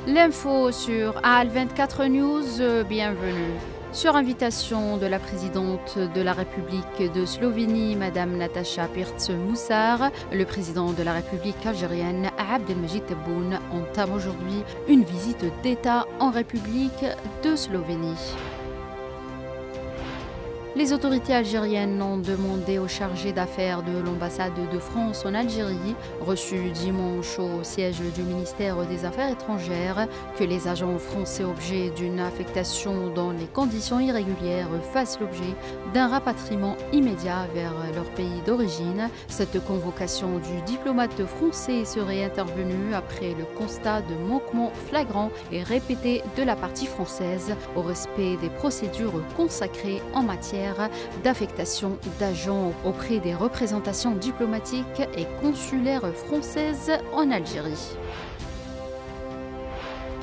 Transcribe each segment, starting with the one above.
L'info sur AL24 News, bienvenue. Sur invitation de la présidente de la République de Slovénie, Madame Nataša Pirc-Musar, le président de la République algérienne, Abdelmajid Tebboune, entame aujourd'hui une visite d'État en République de Slovénie. Les autorités algériennes ont demandé au chargé d'affaires de l'ambassade de France en Algérie, reçu dimanche au siège du ministère des Affaires étrangères, que les agents français objets d'une affectation dans les conditions irrégulières fassent l'objet d'un rapatriement immédiat vers leur pays d'origine. Cette convocation du diplomate français serait intervenue après le constat de manquements flagrants et répétés de la partie française au respect des procédures consacrées en matière d'affectation d'agents auprès des représentations diplomatiques et consulaires françaises en Algérie.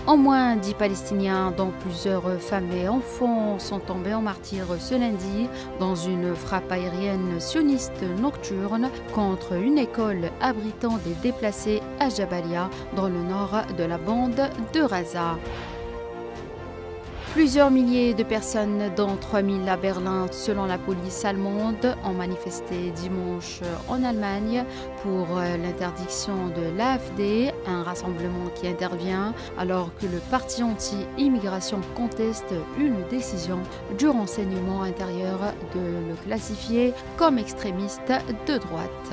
Au moins 10 Palestiniens, dont plusieurs femmes et enfants, sont tombés en martyrs ce lundi dans une frappe aérienne sioniste nocturne contre une école abritant des déplacés à Jabalia, dans le nord de la bande de Gaza. Plusieurs milliers de personnes, dont 3000 à Berlin, selon la police allemande, ont manifesté dimanche en Allemagne pour l'interdiction de l'AfD, un rassemblement qui intervient alors que le parti anti-immigration conteste une décision du renseignement intérieur de le classifier comme extrémiste de droite.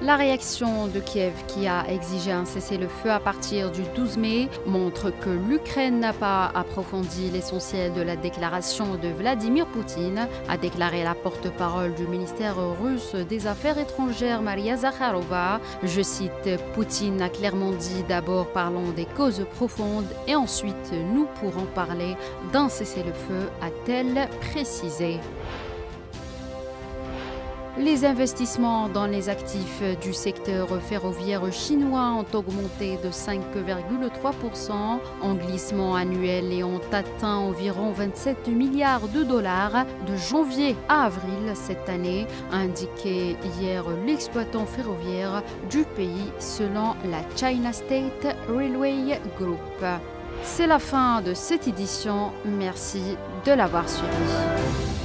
La réaction de Kiev, qui a exigé un cessez-le-feu à partir du 12 mai, montre que l'Ukraine n'a pas approfondi l'essentiel de la déclaration de Vladimir Poutine, a déclaré la porte-parole du ministère russe des Affaires étrangères Maria Zakharova. Je cite, « Poutine a clairement dit d'abord parlons des causes profondes et ensuite nous pourrons parler d'un cessez-le-feu », a-t-elle précisé. Les investissements dans les actifs du secteur ferroviaire chinois ont augmenté de 5,3% en glissement annuel et ont atteint environ 27 milliards de dollars de janvier à avril cette année, a indiqué hier l'exploitant ferroviaire du pays selon la China State Railway Group. C'est la fin de cette édition. Merci de l'avoir suivi.